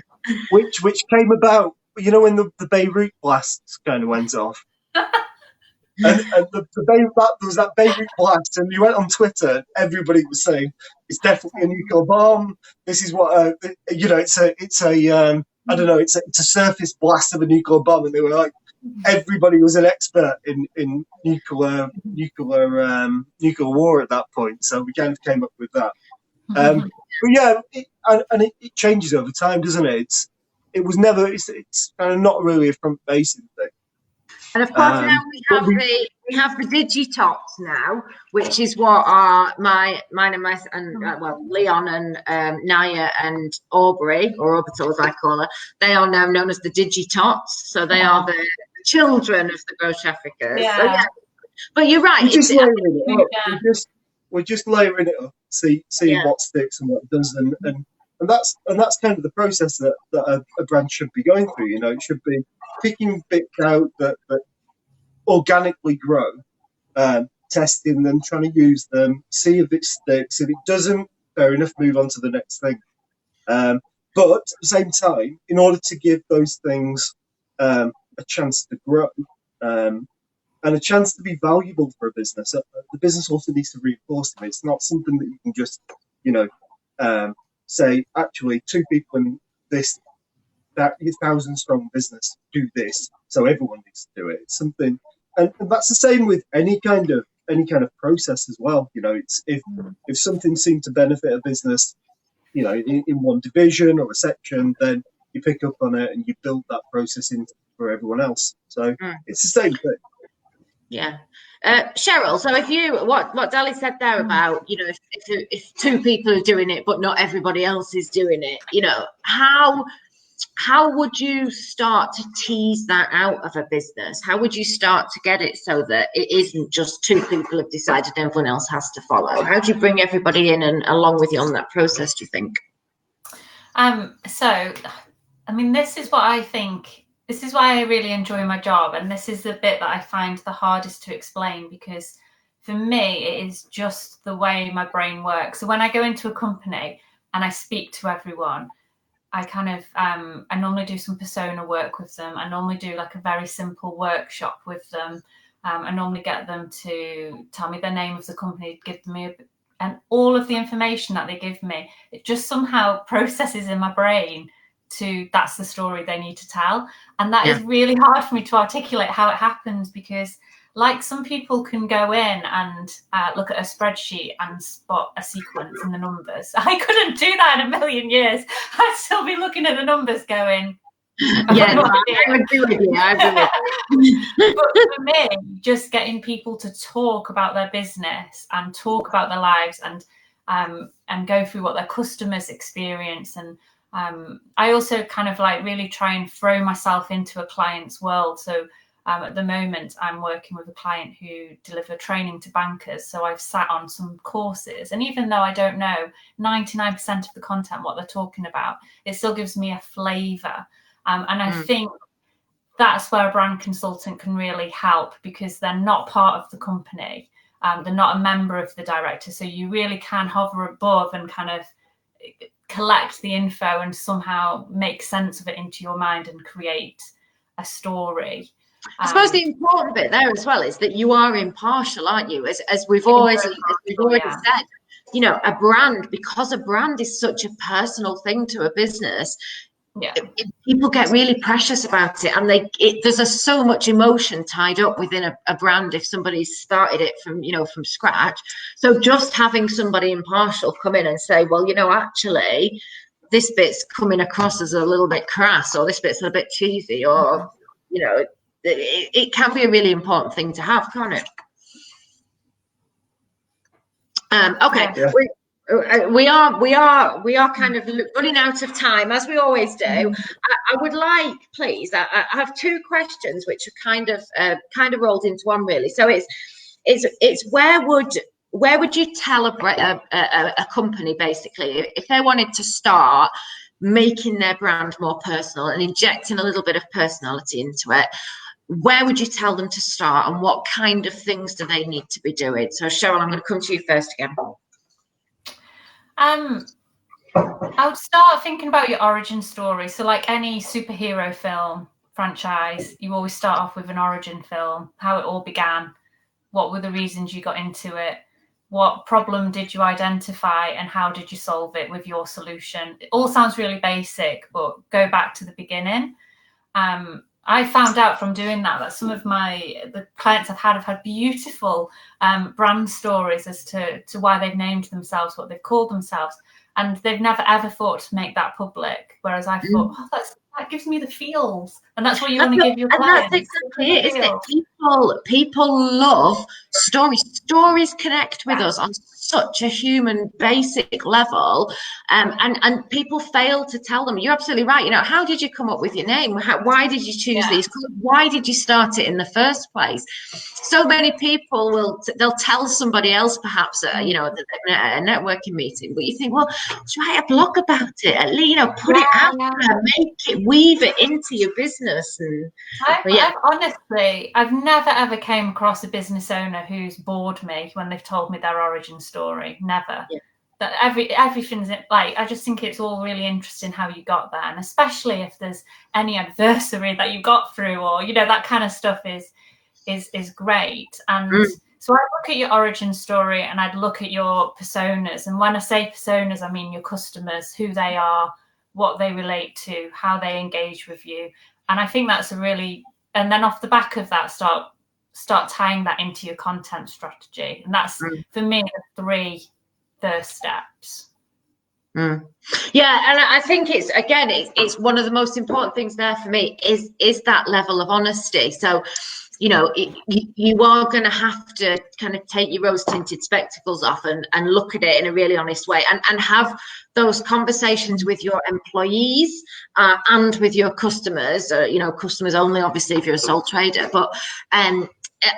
Which came about, when the Beirut blasts kind of went off. and there was that Beirut blast, and you went on Twitter, and everybody was saying it's definitely a nuclear bomb. This is what it's a surface blast of a nuclear bomb, and they were like, everybody was an expert in nuclear war at that point. So we kind of came up with that. But yeah, it changes over time, doesn't it? It's kind of not really a front facing thing. And of course, now we have the digitops now, which is what mine and Leon and Naya and Aubrey, or Orbital as I call her, they are now known as the digitops. So they are the children of the Grow Traffickers. Yeah. So, yeah. But you're right. We're just layering it up, see what sticks and what doesn't, and that's kind of the process that a brand should be going through. It should be picking bits out that organically grow, testing them, trying to use them, see if it sticks. If it doesn't, fair enough, move on to the next thing. But at the same time, in order to give those things a chance to grow and a chance to be valuable for a business, the business also needs to reinforce them. It's not something that you can just, say, actually, 2 people in this 1,000-strong business do this, so everyone needs to do it. It's something, and that's the same with any kind of process as well. It's if something seemed to benefit a business, in one division or a section, then you pick up on it and you build that process in for everyone else. So it's the same thing. Yeah. Sheryl, so if what Dalley said there about, if 2 people are doing it, but not everybody else is doing it, how would you start to tease that out of a business? How would you start to get it so that it isn't just 2 people have decided and everyone else has to follow? How do you bring everybody in and along with you on that process, do you think? This is what I think. This is why I really enjoy my job, and this is the bit that I find the hardest to explain, because for me it is just the way my brain works. So when I go into a company and I speak to everyone, I I normally do some persona work with them. I normally do like a very simple workshop with them. I normally get them to tell me the name of the company, give me and all of the information that they give me, it just somehow processes in my brain that's the story they need to tell. And that is really hard for me to articulate how it happens, because like some people can go in and look at a spreadsheet and spot a sequence in the numbers. I couldn't do that in a million years. I'd still be looking at the numbers going, yeah, no, I agree with you. But for me, just getting people to talk about their business and talk about their lives and go through what their customers experience. And I also kind of like really try and throw myself into a client's world. So at the moment, I'm working with a client who deliver training to bankers. So I've sat on some courses, and even though I don't know 99% of the content, what they're talking about, it still gives me a flavour. And I think that's where a brand consultant can really help, because they're not part of the company. They're not a member of the director. So you really can hover above and kind of collect the info and somehow make sense of it into your mind and create a story. I suppose the important bit there as well is that you are impartial, aren't you? As we've already said, you know, a brand, because a brand is such a personal thing to a business. Yeah, people get really precious about it, and there's so much emotion tied up within a brand if somebody's started it from scratch. So just having somebody impartial come in and say, well, you know, actually this bit's coming across as a little bit crass, or this bit's a bit cheesy, or you know, it can be a really important thing to have, can't it? Okay. Yeah. We are kind of running out of time, as we always do. I would like, please, I have two questions which are kind of rolled into one, really. So it's where would you tell a company, basically, if they wanted to start making their brand more personal and injecting a little bit of personality into it? Where would you tell them to start, and what kind of things do they need to be doing? So Cheryl, I'm going to come to you first again. I would start thinking about your origin story. So like any superhero film franchise, you always start off with an origin film, how it all began, what were the reasons you got into it, what problem did you identify, and how did you solve it with your solution. It all sounds really basic, but go back to the beginning. I found out from doing that some of the clients I've had beautiful brand stories as to why they've named themselves what they've called themselves, and they've never ever thought to make that public. Whereas I thought, that gives me the feels, and that's what you want to give your clients. And that's exactly it, isn't it? People love stories. Stories connect with us on such a human, basic level, and people fail to tell them. You're absolutely right. You know, how did you come up with your name? Why did you choose these? Why did you start it in the first place? So many people they'll tell somebody else, perhaps at a networking meeting, but you think, well, let's write a blog about it. At least, put it out there, make it, weave it into your business. And I've never ever came across a business owner who's bored me when they've told me their origin story. Never. Yeah. That everything's like, I just think it's all really interesting how you got there, and especially if there's any adversary that you got through, or that kind of stuff is great. And so I look at your origin story, and I'd look at your personas. And when I say personas, I mean your customers, who they are, what they relate to, how they engage with you. And I think that's and then off the back of that, start tying that into your content strategy. And that's for me the 3 first steps. Yeah, and I think it's one of the most important things there for me is that level of honesty. So you are going to have to kind of take your rose-tinted spectacles off and look at it in a really honest way, and have those conversations with your employees and with your customers. Customers only, obviously, if you're a sole trader. But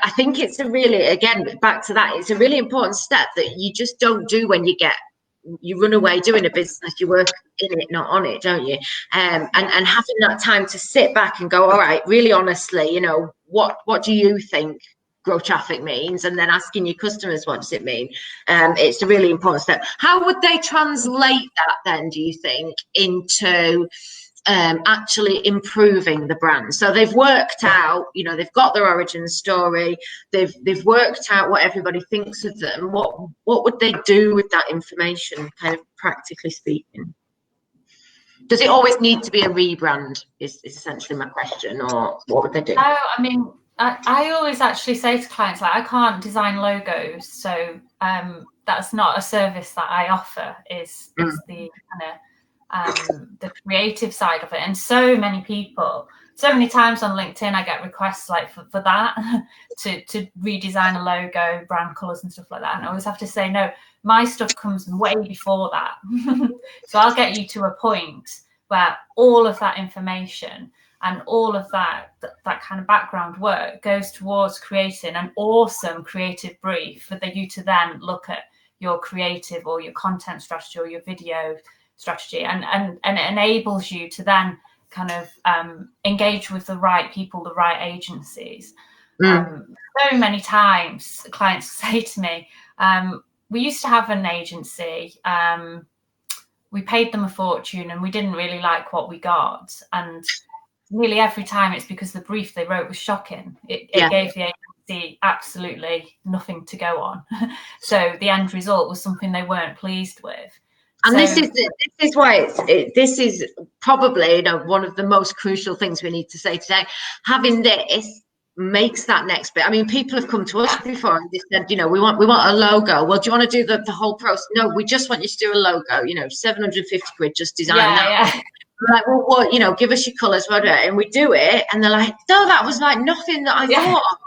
I think it's back to that, it's a really important step that you just don't do when you run away doing a business. You work in it, not on it, don't you? And having that time to sit back and go, all right, really honestly, what do you think grow traffic means? And then asking your customers, what does it mean? It's a really important step. How would they translate that then, do you think, into actually improving the brand? So they've worked out, they've got their origin story, they've worked out what everybody thinks of them. What would they do with that information, kind of practically speaking? Does it always need to be a rebrand? Is essentially my question, or what would they do? No, I mean, I always actually say to clients, like, I can't design logos, so that's not a service that I offer. Is the kind of the creative side of it. And so many people, so many times on LinkedIn, I get requests like for that to redesign a logo, brand colors and stuff like that. And I always have to say, no, my stuff comes way before that. So I'll get you to a point where all of that information and all of that kind of background work goes towards creating an awesome creative brief for you to then look at your creative or your content strategy or your video strategy, and it enables you to then kind of engage with the right people, the right agencies. So many times clients say to me, we used to have an agency, we paid them a fortune and we didn't really like what we got, and nearly every time it's because the brief they wrote was shocking. It gave the agency absolutely nothing to go on. So the end result was something they weren't pleased with. And so, this is why this is probably, you know, one of the most crucial things we need to say today. Having this makes that next bit. I mean, people have come to us before and they said, you know, we want a logo. Well, do you want to do the whole process? No, we just want you to do a logo. You know, 750 quid, just design that. Yeah. We're like, well, what, you know, give us your colours, whatever, and we do it, and they're like, no, that was like nothing that I thought of.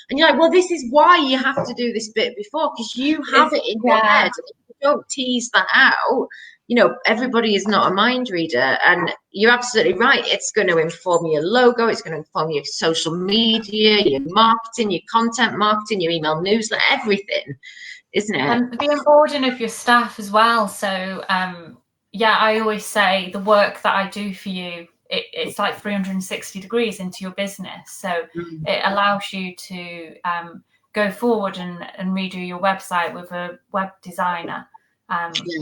And you're like, well, this is why you have to do this bit before, because you have it in your head. If you don't tease that out, you know, everybody is not a mind reader. And you're absolutely right. It's going to inform your logo. It's going to inform your social media, your marketing, your content marketing, your email newsletter, everything, isn't it? And the onboarding of your staff as well. So, yeah, I always say the work that I do for you, it's like 360 degrees into your business. So it allows you to go forward and redo your website with a web designer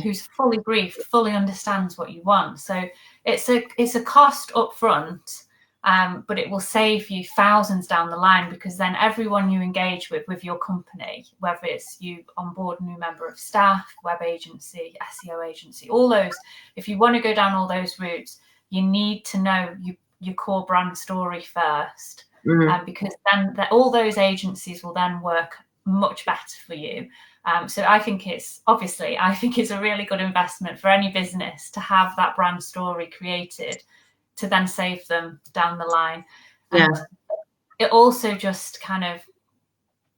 who's fully briefed, fully understands what you want. So it's a cost up front, but it will save you thousands down the line, because then everyone you engage with your company, whether it's you onboard a new member of staff, web agency, SEO agency, all those, if you want to go down all those routes, you need to know your core brand story first, because then all those agencies will then work much better for you. So I think it's a really good investment for any business to have that brand story created, to then save them down the line. And it also just kind of,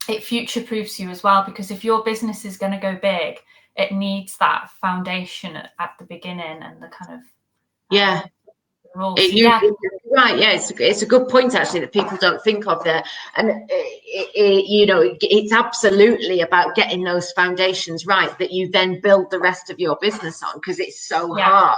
it future-proofs you as well, because if your business is going to go big, it needs that foundation at the beginning and the kind of rules. Right, it's a good point actually that people don't think of there, and you know, it's absolutely about getting those foundations right that you then build the rest of your business on, because it's so hard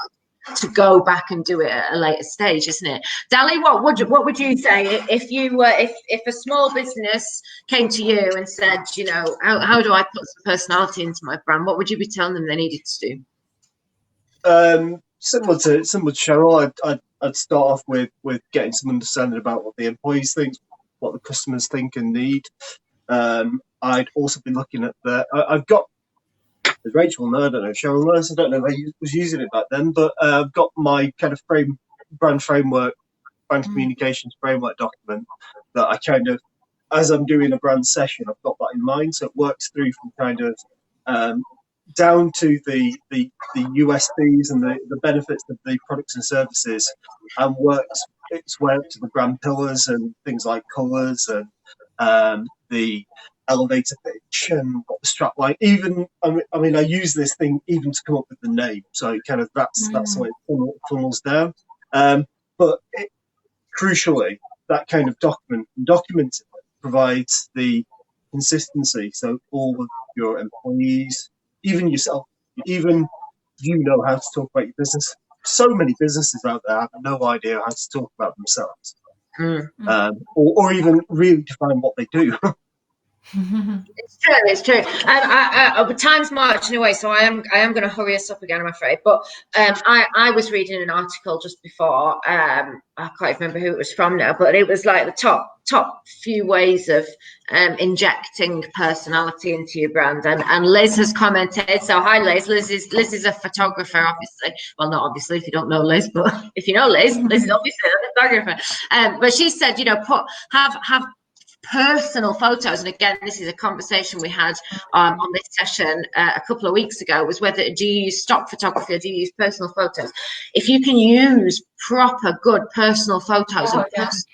to go back and do it at a later stage, isn't it? Dalley, what would you say if you if a small business came to you and said, you know, how do I put some personality into my brand? What would you be telling them they needed to do? Similar to Cheryl, I'd start off with getting some understanding about what the employees think, what the customers think and need. I'd also be looking at I've got, as Rachel knows, I don't know, Cheryl knows, I don't know if I was using it back then, but I've got my kind of brand framework, brand communications framework document that I kind of, as I'm doing a brand session, I've got that in mind. So it works through from kind of down to the USPs and the benefits of the products and services, and works its way up to the brand pillars and things like colours and the elevator pitch and what the strap line. Even I mean I use this thing even to come up with the name. So kind of that's the way it funnels down. But crucially, that kind of documenting provides the consistency. So all of your employees, even yourself, even you know how to talk about your business. So many businesses out there have no idea how to talk about themselves, or even really define what they do. It's true. It's true. Time's marching away, so I am going to hurry us up again, I'm afraid. But I was reading an article just before. I can't remember who it was from now, but it was like the top few ways of injecting personality into your brand. And Liz has commented. So hi, Liz. Liz is a photographer, obviously. Well, not obviously if you don't know Liz, but if you know Liz, Liz is obviously a photographer. But she said, have personal photos, and again, this is a conversation we had on this session a couple of weeks ago, was whether do you use stock photography or do you use personal photos. If you can use proper good personal photos and personal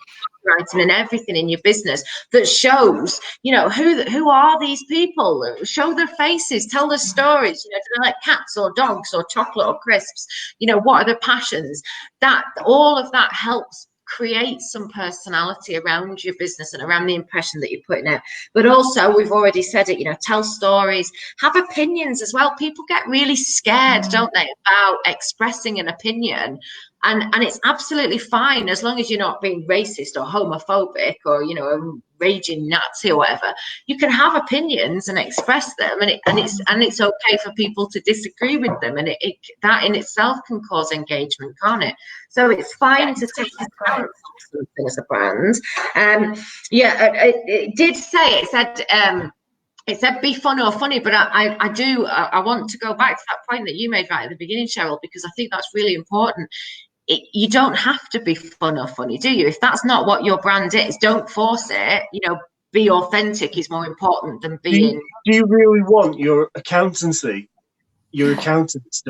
writing and everything in your business that shows, who are these people, show their faces, tell their stories, do they like cats or dogs or chocolate or crisps, what are their passions, that all of that helps create some personality around your business and around the impression that you're putting out. But also, we've already said it, tell stories, have opinions as well. People get really scared, don't they, about expressing an opinion. And it's absolutely fine as long as you're not being racist or homophobic or, a raging Nazi or whatever. You can have opinions and express them, and it's okay for people to disagree with them, and that in itself can cause engagement, can't it? So it's fine to take a stance on something as a brand. It did say, it said be fun or funny, but I want to go back to that point that you made right at the beginning, Sheryl, because I think that's really important. You don't have to be fun or funny, do you? If that's not what your brand is, don't force it. Be authentic is more important than being. Do you really want your accountants to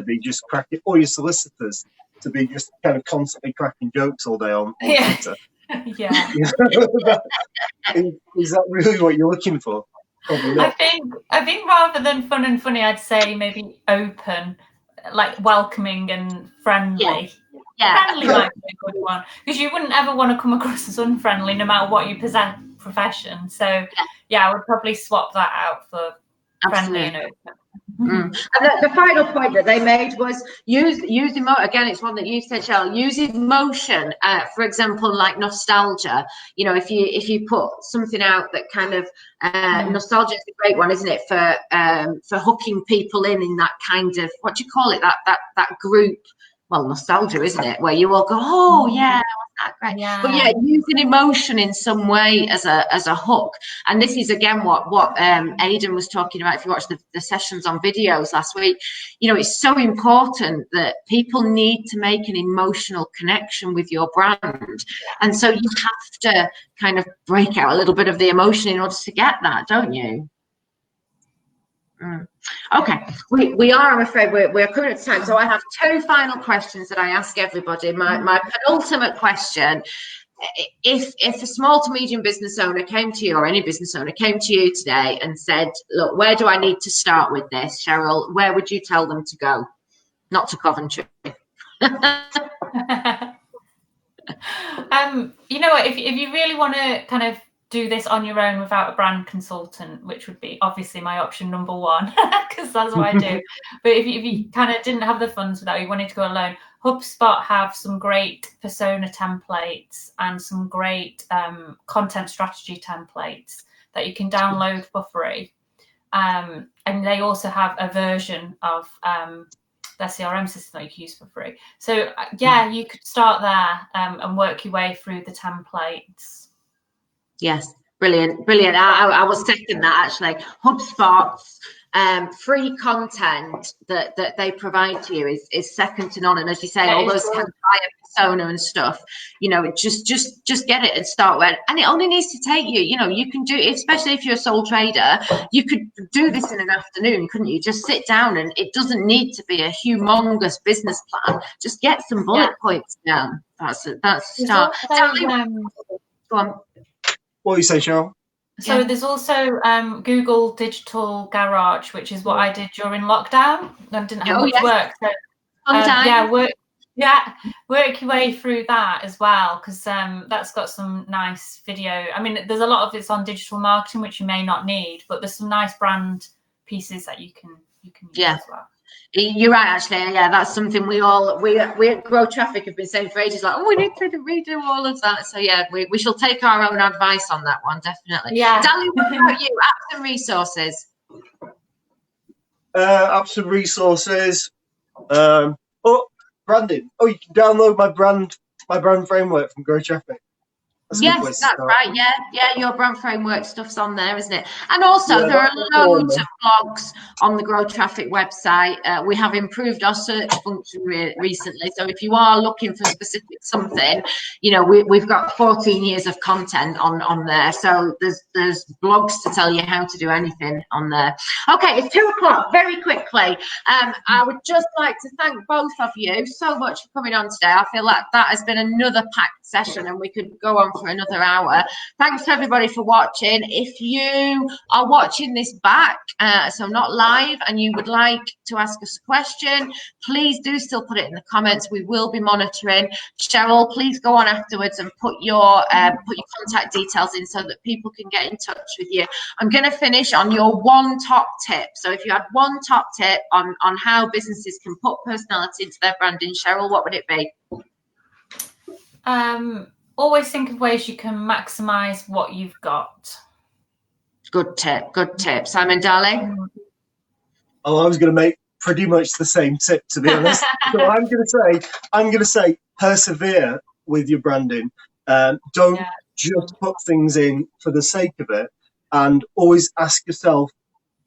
be just cracking, or your solicitors to be just kind of constantly cracking jokes all day on Twitter? Yeah. Is that really what you're looking for? Probably not. I think rather than fun and funny, I'd say maybe open, like welcoming and friendly. Yeah. Friendly might be a good one, because you wouldn't ever want to come across as unfriendly no matter what you possess profession. So I would probably swap that out for friendly and open. And the final point that they made was use emotion. Again, it's one that you said, Sheryl. Use emotion. For example, like nostalgia. If you put something out that kind of nostalgia is a great one, isn't it? For hooking people in that kind of, what do you call it? That group. Well, nostalgia, isn't it? Where you all go, oh yeah, that great. Yeah. But using emotion in some way as a hook. And this is again what Aidan was talking about. If you watched the sessions on videos last week, it's so important that people need to make an emotional connection with your brand. And so you have to kind of break out a little bit of the emotion in order to get that, don't you? Okay, we are, I'm afraid, we're coming up to time. So I have two final questions that I ask everybody. My penultimate question: if a small to medium business owner came to you, or any business owner came to you today and said, look, where do I need to start with this, Sheryl? Where would you tell them to go? Not to Coventry. You know what, if you really want to kind of do this on your own without a brand consultant, which would be obviously my option number one, because that's what I do. But if you kind of didn't have the funds for that, you wanted to go alone, HubSpot have some great persona templates and some great content strategy templates that you can download for free. And they also have a version of their CRM system that you can use for free. So you could start there and work your way through the templates. Yes, brilliant. I was thinking that actually. HubSpot's free content that they provide to you is second to none. And as you say, all those kind of buyer persona and stuff, just get it and start with. And it only needs to take you, you can do it, especially if you're a sole trader, you could do this in an afternoon, couldn't you? Just sit down, and it doesn't need to be a humongous business plan. Just get some bullet points down. That's a start. Go on. What do you say, Sheryl? So there's also Google Digital Garage, which is what I did during lockdown. I didn't have much work. So, work your way through that as well, because that's got some nice video. I mean, there's a lot of it's on digital marketing, which you may not need, but there's some nice brand pieces that you can use as well. You're right, actually. Yeah, that's something we at Grow Traffic have been saying for ages. Like, oh, we need to redo all of that. So yeah, we shall take our own advice on that one, definitely. Yeah. Dalley, what about you? Apps and resources. Apps and resources. Branding. Oh, you can download my brand framework from Grow Traffic. Yes, that's right. Yeah, your brand framework stuff's on there, isn't it? And also, there are loads of blogs on the Grow Traffic website. We have improved our search function recently, so if you are looking for specific something, you know, we've got 14 years of content on there. So there's blogs to tell you how to do anything on there. Okay, it's 2 o'clock. Very quickly, I would just like to thank both of you so much for coming on today. I feel like that has been another packed session, and we could go on for another hour. Thanks to everybody for watching. If you are watching this back, so not live, and you would like to ask us a question, please do still put it in the comments. We will be monitoring. Sheryl, please go on afterwards and put your contact details in so that people can get in touch with you. I'm going to finish on your one top tip. So if you had one top tip on how businesses can put personality into their branding, Sheryl, what would it be? Always think of ways you can maximize what you've got. Good tip. Simon, Dalley? Oh, I was going to make pretty much the same tip, to be honest. So I'm going to say persevere with your branding. Don't just put things in for the sake of it, and always ask yourself,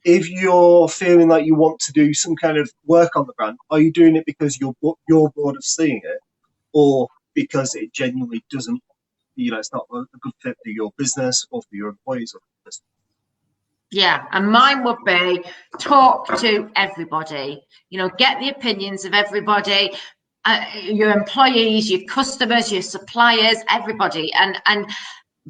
if you're feeling like you want to do some kind of work on the brand, are you doing it because you're bored of seeing it, or because it genuinely doesn't, it's not a good fit for your business or for your employees or for business? Yeah, and mine would be talk to everybody. Get the opinions of everybody, your employees, your customers, your suppliers, everybody, and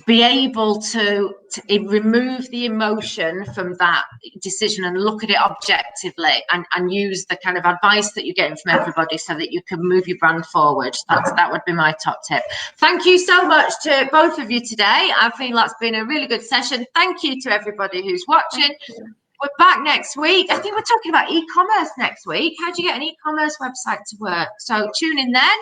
be able to remove the emotion from that decision and look at it objectively, and use the kind of advice that you're getting from everybody so that you can move your brand forward. That would be my top tip. Thank you so much to both of you today. I feel that's been a really good session. Thank you to everybody who's watching. We're back next week. I think we're talking about e-commerce next week. How do you get an e-commerce website to work? So tune in then.